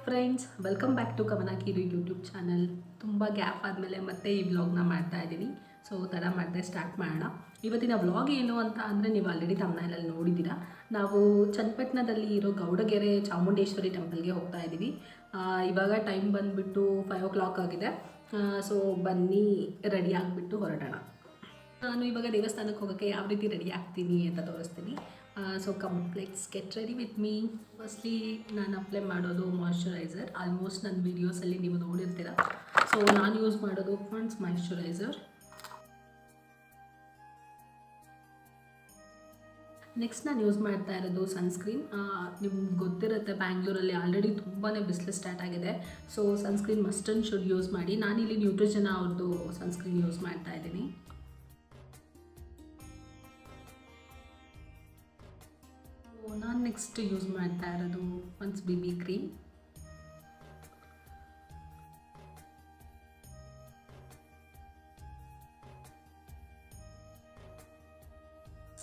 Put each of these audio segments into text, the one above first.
Friends, welcome back to ಕವನ ಕಿರು YouTube channel. ತುಂಬ ಗ್ಯಾಪ್ ಆದಮೇಲೆ ಮತ್ತೆ ಈ ವ್ಲಾಗ್ನ ಮಾಡ್ತಾ ಇದ್ದೀನಿ. ಸೊ ತಡ ಮಾಡಿದೆ ಸ್ಟಾರ್ಟ್ ಮಾಡೋಣ. ಇವತ್ತಿನ ವ್ಲಾಗ್ ಏನು ಅಂತ ಅಂದರೆ, ನೀವು ಆಲ್ರೆಡಿ ತಮ್ಮನೇಲಲ್ಲಿ ನೋಡಿದ್ದೀರಾ. ನಾವು ಚನ್ನಪಟ್ಟಣದಲ್ಲಿ ಇರೋ ಗೌಡಗೆರೆ ಚಾಮುಂಡೇಶ್ವರಿ ಟೆಂಪಲ್ಗೆ ಹೋಗ್ತಾ ಇದ್ದೀವಿ. ಇವಾಗ ಟೈಮ್ ಬಂದುಬಿಟ್ಟು 5 o'clock ಆಗಿದೆ. ಸೊ ಬನ್ನಿ ರೆಡಿ ಆಗಿಬಿಟ್ಟು ಹೊರಡೋಣ. ನಾನು ಇವಾಗ ದೇವಸ್ಥಾನಕ್ಕೆ ಹೋಗೋಕ್ಕೆ ಯಾವ ರೀತಿ ರೆಡಿ ಆಗ್ತೀನಿ ಅಂತ ತೋರಿಸ್ತೀನಿ. So let's get ready with me. Firstly ನಾನು ಅಪ್ಲೈ ಮಾಡೋದು ಮಾಯ್ಶ್ಚರೈಸರ್. ಆಲ್ಮೋಸ್ಟ್ ನನ್ನ ವೀಡಿಯೋಸಲ್ಲಿ ನೀವು ನೋಡಿರ್ತೀರ. ಸೊ ನಾನು ಯೂಸ್ ಮಾಡೋದು ಪಾಂಡ್ಸ್ ಮಾಯ್ಶ್ಚರೈಸರ್. ನೆಕ್ಸ್ಟ್ ನಾನು ಯೂಸ್ ಮಾಡ್ತಾ ಇರೋದು ಸನ್ಸ್ಕ್ರೀನ್. ನಿಮ್ಗೆ ಗೊತ್ತಿರುತ್ತೆ, ಬ್ಯಾಂಗ್ಳೂರಲ್ಲಿ ಆಲ್ರೆಡಿ ತುಂಬಾ ಬಿಸಿಲು ಸ್ಟಾರ್ಟ್ ಆಗಿದೆ. So sunscreen must and should use ಮಾಡಿ. ನಾನಿಲ್ಲಿ ನ್ಯೂಟ್ರಿಜನ ಅವ್ರದ್ದು ಸನ್ಸ್ಕ್ರೀನ್ ಯೂಸ್ ಮಾಡ್ತಾ ಇದ್ದೀನಿ. ನಾನು ನೆಕ್ಸ್ಟ್ ಯೂಸ್ ಮಾಡ್ತಾ ಇರೋದು ಪನ್ಸ್ BB ಕ್ರೀಮ್.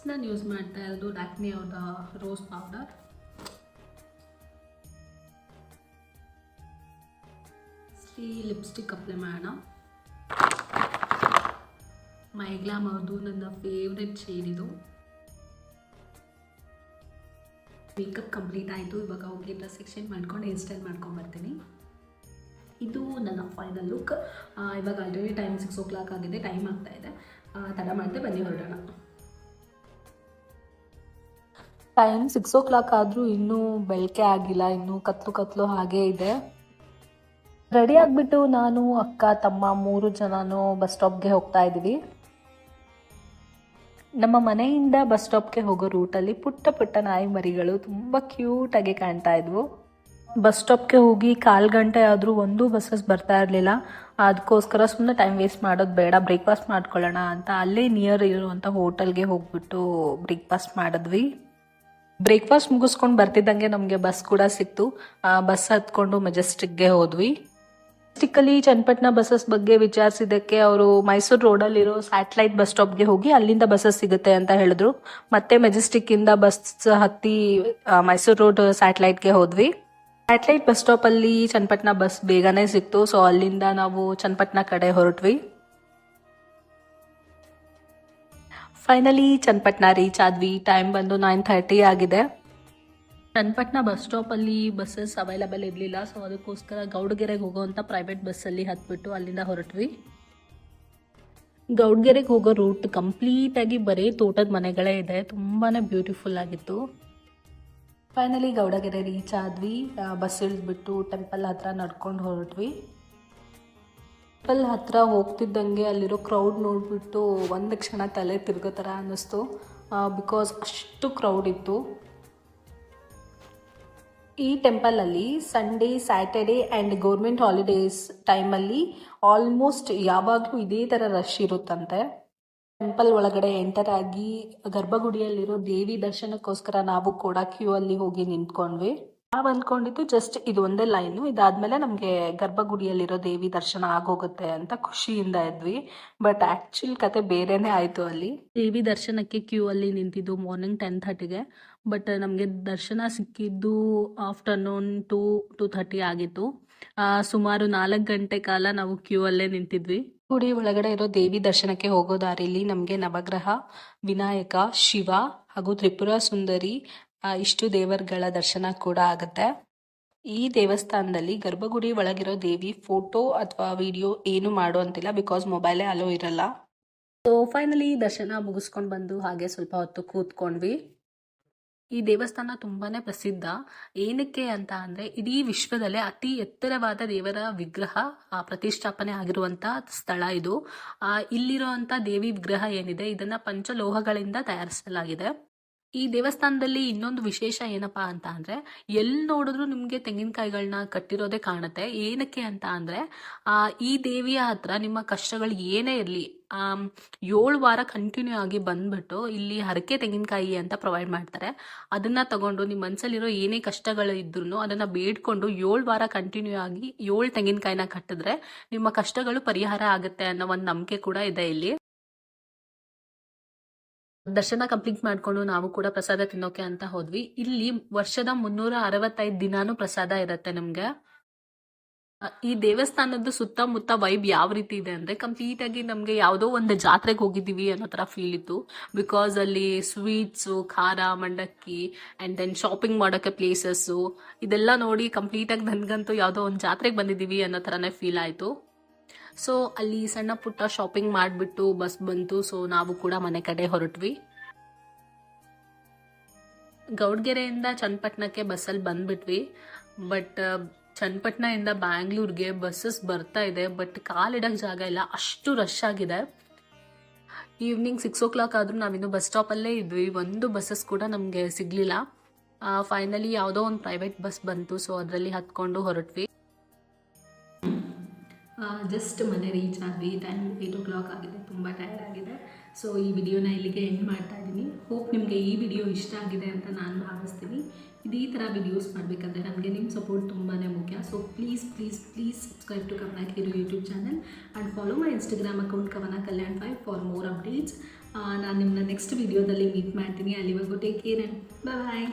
ನಾನು ಯೂಸ್ ಮಾಡ್ತಾ ಇರೋದು ಲ್ಯಾಕ್ಮೆ ಅವ್ರ ರೋಸ್ ಪೌಡರ್. ಲಿಪ್ಸ್ಟಿಕ್ ಅಪ್ಲೈ ಮಾಡೋಣ. ಮೈಗ್ಲಾಮ್ ಅವ್ರದ್ದು ನನ್ನ ಫೇವ್ರೆಟ್ ಶೇಡ್ ಇದು. ಮೇಕಪ್ ಕಂಪ್ಲೀಟ್ ಆಯಿತು. ಇವಾಗ ಹೋಗಿ ಡ್ರೆಸ್ ಎಕ್ಸ್ಚೇಂಜ್ ಮಾಡ್ಕೊಂಡು ಹೇರ್ ಸ್ಟೈಲ್ ಮಾಡ್ಕೊಂಬರ್ತೀನಿ. ಇದು ನನ್ನ ಫೈನಲ್ ಲುಕ್. ಇವಾಗ ಆಲ್ರೆಡಿ ಟೈಮ್ 6 o'clock ಆಗಿದೆ. ಟೈಮ್ ಆಗ್ತಾಯಿದೆ. ತಡ ಮಾಡಿದೆ, ಬನ್ನಿ ಹೊರಡೋಣ. ಟೈಮ್ 6 o'clock ಆದರೂ ಇನ್ನೂ ಬೆಳಕೆ ಆಗಿಲ್ಲ. ಇನ್ನೂ ಕತ್ಲು ಹಾಗೇ ಇದೆ. ರೆಡಿ ಆಗಿಬಿಟ್ಟು ನಾನು, ಅಕ್ಕ, ತಮ್ಮ 3 ಜನನೂ ಬಸ್ ಸ್ಟಾಪ್ಗೆ ಹೋಗ್ತಾ ಇದ್ದೀವಿ. ನಮ್ಮ ಮನೆಯಿಂದ ಬಸ್ ಸ್ಟಾಪ್ಗೆ ಹೋಗೋ ರೂಟಲ್ಲಿ ಪುಟ್ಟ ನಾಯಿ ಮರಿಗಳು ತುಂಬ ಕ್ಯೂಟಾಗಿ ಕಾಣ್ತಾ ಇದ್ವು. ಬಸ್ ಸ್ಟಾಪ್ಗೆ ಹೋಗಿ 1/4 ಗಂಟೆ ಆದರೂ ಒಂದು ಬಸ್ಸಸ್ ಬರ್ತಾ ಇರಲಿಲ್ಲ. ಅದಕ್ಕೋಸ್ಕರ ಸುಮ್ಮನೆ ಟೈಮ್ ವೇಸ್ಟ್ ಮಾಡೋದು ಬೇಡ, ಬ್ರೇಕ್ಫಾಸ್ಟ್ ಮಾಡ್ಕೊಳ್ಳೋಣ ಅಂತ ಅಲ್ಲೇ ನಿಯರ್ ಇರುವಂಥ ಹೋಟೆಲ್ಗೆ ಹೋಗ್ಬಿಟ್ಟು ಬ್ರೇಕ್ಫಾಸ್ಟ್ ಮಾಡಿದ್ವಿ. ಬ್ರೇಕ್ಫಾಸ್ಟ್ ಮುಗಿಸ್ಕೊಂಡು ಬರ್ತಿದ್ದಂಗೆ ನಮಗೆ ಬಸ್ ಕೂಡ ಸಿಕ್ತು. ಬಸ್ ಹತ್ಕೊಂಡು ಮೆಜೆಸ್ಟಿಕ್ಗೆ ಹೋದ್ವಿ. ಮೆಜೆಸ್ಟಿಕ್ಕಲ್ಲಿ ಚನ್ನಪಟ್ಟಣ ಬಸ್ಸಸ್ ಬಗ್ಗೆ ವಿಚಾರಿಸಿದ್ದಕ್ಕೆ ಅವರು ಮೈಸೂರು ರೋಡಲ್ಲಿರೋ ಸ್ಯಾಟಲೈಟ್ ಬಸ್ ಸ್ಟಾಪ್ಗೆ ಹೋಗಿ ಅಲ್ಲಿಂದ ಬಸ್ಸಸ್ ಸಿಗುತ್ತೆ ಅಂತ ಹೇಳಿದ್ರು. ಮತ್ತೆ ಮೆಜೆಸ್ಟಿಕ್ಕಿಂದ ಬಸ್ ಹತ್ತಿ ಮೈಸೂರು ರೋಡ್ ಸ್ಯಾಟಲೈಟ್ಗೆ ಹೋದ್ವಿ. ಸ್ಯಾಟಲೈಟ್ ಬಸ್ ಸ್ಟಾಪಲ್ಲಿ ಚನ್ನಪಟ್ಟಣ ಬಸ್ ಬೇಗನೆ ಸಿಕ್ತು. ಸೊ ಅಲ್ಲಿಂದ ನಾವು ಚನ್ನಪಟ್ಟಣ ಕಡೆ ಹೊರಟ್ವಿ. ಫೈನಲಿ ಚನ್ನಪಟ್ಟಣ ರೀಚ್ ಆದ್ವಿ. ಟೈಮ್ ಬಂದು 9:30 ಆಗಿದೆ. ಚನ್ನಪಟ್ಟಣ ಬಸ್ ಸ್ಟಾಪಲ್ಲಿ ಬಸ್ಸಸ್ ಅವೈಲಬಲ್ ಇರಲಿಲ್ಲ. ಸೊ ಅದಕ್ಕೋಸ್ಕರ ಗೌಡಗೆರೆಗೆ ಹೋಗೋವಂಥ ಪ್ರೈವೇಟ್ ಬಸ್ಸಲ್ಲಿ ಹತ್ಬಿಟ್ಟು ಅಲ್ಲಿಂದ ಹೊರಟ್ವಿ. ಗೌಡಗೆರೆಗೆ ಹೋಗೋ ರೂಟ್ ಕಂಪ್ಲೀಟಾಗಿ ಬರೀ ತೋಟದ ಮನೆಗಳೇ ಇದೆ. ತುಂಬಾ ಬ್ಯೂಟಿಫುಲ್ ಆಗಿತ್ತು. ಫೈನಲಿ ಗೌಡಗೆರೆ ರೀಚ್ ಆದ್ವಿ. ಬಸ್ ಇಳಿದ್ಬಿಟ್ಟು ಟೆಂಪಲ್ ಹತ್ರ ನಡ್ಕೊಂಡು ಹೊರಟ್ವಿ. ಟೆಂಪಲ್ ಹತ್ರ ಹೋಗ್ತಿದ್ದಂಗೆ ಅಲ್ಲಿರೋ ಕ್ರೌಡ್ ನೋಡಿಬಿಟ್ಟು ಒಂದು ಕ್ಷಣ ತಲೆ ತಿರ್ಗೋ ಥರ ಅನ್ನಿಸ್ತು. ಬಿಕಾಸ್ ಅಷ್ಟು ಕ್ರೌಡ್ ಇತ್ತು. ಈ ಟೆಂಪಲಲ್ಲಿ Sunday, Saturday and government holidays ಟೈಮಲ್ಲಿ ಆಲ್ಮೋಸ್ಟ್ ಯಾವಾಗಲೂ ಇದೇ ಥರ ರಶ್ ಇರುತ್ತಂತೆ. ಟೆಂಪಲ್ ಒಳಗಡೆ ಎಂಟರ್ ಆಗಿ ಗರ್ಭಗುಡಿಯಲ್ಲಿರೋ ದೇವಿ ದರ್ಶನಕ್ಕೋಸ್ಕರ ನಾವು ಕೂಡ ಕ್ಯೂ ಅಲ್ಲಿ ಹೋಗಿ ನಿಂತ್ಕೊಂಡ್ವಿ. ನಾವು ಅಂದ್ಕೊಂಡಿದ್ದು ಜಸ್ಟ್ ಇದು ಒಂದೇ ಲೈನು, ಇದಾದ್ಮೇಲೆ ನಮಗೆ ಗರ್ಭಗುಡಿಯಲ್ಲಿರೋ ದೇವಿ ದರ್ಶನ ಆಗೋಗುತ್ತೆ ಅಂತ ಖುಷಿಯಿಂದ ಇದ್ವಿ. ಬಟ್ ಆ್ಯಕ್ಚುಲ್ ಕತೆ ಬೇರೆನೇ ಆಯಿತು. ಅಲ್ಲಿ ದೇವಿ ದರ್ಶನಕ್ಕೆ ಕ್ಯೂ ಅಲ್ಲಿ ನಿಂತಿದ್ದು ಮಾರ್ನಿಂಗ್ 10:30ಗೆ. ಬಟ್ ನಮಗೆ ದರ್ಶನ ಸಿಕ್ಕಿದ್ದು ಆಫ್ಟರ್ನೂನ್ 2:30 ಆಗಿತ್ತು. ಸುಮಾರು 4 ಗಂಟೆ ಕಾಲ ನಾವು ಕ್ಯೂ ಅಲ್ಲೇ ನಿಂತಿದ್ವಿ. ಗುಡಿ ಒಳಗಡೆ ಇರೋ ದೇವಿ ದರ್ಶನಕ್ಕೆ ಹೋಗೋ ದಾರಿಲಿ ನಮಗೆ ನವಗ್ರಹ, ವಿನಾಯಕ, ಶಿವ ಹಾಗೂ ತ್ರಿಪುರ ಸುಂದರಿ ಇಷ್ಟು ದೇವರುಗಳ ದರ್ಶನ ಕೂಡ ಆಗುತ್ತೆ. ಈ ದೇವಸ್ಥಾನದಲ್ಲಿ ಗರ್ಭಗುಡಿ ಒಳಗಿರೋ ದೇವಿ ಫೋಟೋ ಅಥವಾ ವಿಡಿಯೋ ಏನು ಮಾಡುವಂತಿಲ್ಲ, ಬಿಕಾಸ್ ಮೊಬೈಲೇ ಅಲೋ ಇರಲ್ಲ. ಸೊ ಫೈನಲಿ ದರ್ಶನ ಮುಗಿಸ್ಕೊಂಡು ಬಂದು ಹಾಗೆ ಸ್ವಲ್ಪ ಹೊತ್ತು ಕೂತ್ಕೊಂಡ್ವಿ. ಈ ದೇವಸ್ಥಾನ ತುಂಬಾ ಪ್ರಸಿದ್ಧ. ಏನಕ್ಕೆ ಅಂತ ಅಂದರೆ, ಇಡೀ ವಿಶ್ವದಲ್ಲೇ ಅತಿ ಎತ್ತರವಾದ ದೇವರ ವಿಗ್ರಹ ಪ್ರತಿಷ್ಠಾಪನೆ ಆಗಿರುವಂಥ ಸ್ಥಳ ಇದು. ಇಲ್ಲಿರುವಂಥ ದೇವಿ ವಿಗ್ರಹ ಏನಿದೆ, ಇದನ್ನು ಪಂಚಲೋಹಗಳಿಂದ ತಯಾರಿಸಲಾಗಿದೆ. ಈ ದೇವಸ್ಥಾನದಲ್ಲಿ ಇನ್ನೊಂದು ವಿಶೇಷ ಏನಪ್ಪಾ ಅಂತ ಅಂದ್ರೆ ಎಲ್ಲಿ ನೋಡಿದ್ರು ನಿಮ್ಗೆ ತೆಂಗಿನಕಾಯಿಗಳನ್ನ ಕಟ್ಟಿರೋದೇ ಕಾಣುತ್ತೆ. ಏನಕ್ಕೆ ಅಂತ ಅಂದ್ರೆ ಈ ದೇವಿಯ ಹತ್ರ ನಿಮ್ಮ ಕಷ್ಟಗಳು ಏನೇ ಇರಲಿ 7 ವಾರ ಕಂಟಿನ್ಯೂ ಆಗಿ ಬಂದ್ಬಿಟ್ಟು ಇಲ್ಲಿ ಹರಕೆ ತೆಂಗಿನಕಾಯಿ ಅಂತ ಪ್ರೊವೈಡ್ ಮಾಡ್ತಾರೆ. ಅದನ್ನ ತಗೊಂಡು ನಿಮ್ಮ ಮನಸ್ಸಲ್ಲಿರೋ ಏನೇ ಕಷ್ಟಗಳು ಇದ್ರೂ ಅದನ್ನ ಬೇಡ್ಕೊಂಡು 7 ವಾರ ಕಂಟಿನ್ಯೂ ಆಗಿ 7 ತೆಂಗಿನಕಾಯಿನ ಕಟ್ಟಿದ್ರೆ ನಿಮ್ಮ ಕಷ್ಟಗಳು ಪರಿಹಾರ ಆಗುತ್ತೆ ಅನ್ನೋ ಒಂದು ನಂಬಿಕೆ ಕೂಡ ಇದೆ ಇಲ್ಲಿ. ದರ್ಶನ ಕಂಪ್ಲೀಟ್ ಮಾಡ್ಕೊಂಡು ನಾವು ಕೂಡ ಪ್ರಸಾದ ತಿನ್ನೋಕೆ ಅಂತ ಹೋದ್ವಿ. ಇಲ್ಲಿ ವರ್ಷದ 365 ದಿನಾನು ಪ್ರಸಾದ ಇರುತ್ತೆ ನಮ್ಗೆ. ಈ ದೇವಸ್ಥಾನದ ಸುತ್ತಮುತ್ತ ವೈಬ್ ಯಾವ ರೀತಿ ಇದೆ ಅಂದ್ರೆ ಕಂಪ್ಲೀಟ್ ಆಗಿ ನಮ್ಗೆ ಯಾವುದೋ ಒಂದು ಜಾತ್ರೆಗೆ ಹೋಗಿದ್ದೀವಿ ಅನ್ನೋ ತರ ಫೀಲ್ ಇತ್ತು. ಬಿಕಾಸ್ ಅಲ್ಲಿ ಸ್ವೀಟ್ಸು, ಖಾರ, ಮಂಡಕ್ಕಿ ಅಂಡ್ ದೆನ್ ಶಾಪಿಂಗ್ ಮಾಡೋಕೆ ಪ್ಲೇಸಸ್ಸು ಇದೆಲ್ಲ ನೋಡಿ ಕಂಪ್ಲೀಟ್ ಆಗಿ ನನ್ಗಂತೂ ಯಾವುದೋ ಒಂದು ಜಾತ್ರೆಗೆ ಬಂದಿದ್ದೀವಿ ಅನ್ನೋ ತರನೇ ಫೀಲ್ ಆಯ್ತು. ಸೊ ಅಲ್ಲಿ ಸಣ್ಣ ಪುಟ್ಟ ಶಾಪಿಂಗ್ ಮಾಡಿಬಿಟ್ಟು ಬಸ್ ಬಂತು. ಸೊ ನಾವು ಕೂಡ ಮನೆ ಕಡೆ ಹೊರಟ್ವಿ. ಗೌಡ್ಗೆರೆಯಿಂದ ಚನ್ನಪಟ್ಟಣಕ್ಕೆ ಬಸ್ಸಲ್ಲಿ ಬಂದ್ಬಿಟ್ವಿ. ಬಟ್ ಚನ್ನಪಟ್ಟಣದಿಂದ ಬ್ಯಾಂಗ್ಳೂರ್ಗೆ ಬಸ್ಸಸ್ ಬರ್ತಾ ಇದೆ, ಬಟ್ ಕಾಲಿಡಕ್ಕೆ ಜಾಗ ಇಲ್ಲ, ಅಷ್ಟು ರಶ್ ಆಗಿದೆ. ಈವ್ನಿಂಗ್ 6 o'clock ಆದ್ರೂ ನಾವಿನ್ನು ಬಸ್ ಸ್ಟಾಪಲ್ಲೇ ಇದ್ವಿ. ಒಂದು ಬಸ್ಸಸ್ ಕೂಡ ನಮಗೆ ಸಿಗ್ಲಿಲ್ಲ. ಫೈನಲಿ ಯಾವುದೋ ಒಂದು ಪ್ರೈವೇಟ್ ಬಸ್ ಬಂತು. ಸೊ ಅದರಲ್ಲಿ ಹತ್ಕೊಂಡು ಹೊರಟ್ವಿ. ಜಸ್ಟ್ ಮನೆ ರೀಚ್ ಆದ್ವಿ. ಟೈಮ್ 8 o'clock ಆಗಿದೆ. ತುಂಬ ಟೈರ್ಡ್ ಆಗಿದೆ. ಸೊ ಈ ವಿಡಿಯೋನ ಇಲ್ಲಿಗೆ ಎಂಡ್ ಮಾಡ್ತಾ ಇದ್ದೀನಿ. ಹೋಪ್ ನಿಮಗೆ ಈ ವಿಡಿಯೋ ಇಷ್ಟ ಆಗಿದೆ ಅಂತ ನಾನು ಭಾವಿಸ್ತೀನಿ. ಇದೇ ಥರ ವಿಡಿಯೋಸ್ ಮಾಡಬೇಕಂದ್ರೆ ನನಗೆ ನಿಮ್ಮ ಸಪೋರ್ಟ್ ತುಂಬಾ ಮುಖ್ಯ. So please please please subscribe to Kavana hero YouTube channel and follow my Instagram account Kavana Kalyan 5 for more updates. ನಾನು ನಿಮ್ಮನ್ನ ನೆಕ್ಸ್ಟ್ ವಿಡಿಯೋದಲ್ಲಿ ಮೀಟ್ ಮಾಡ್ತೀನಿ. ಅಲ್ಲಿವರೆಗೂ ಟೇಕ್ ಕೇರ್ ಆ್ಯಂಡ್ ಬಾಯ್.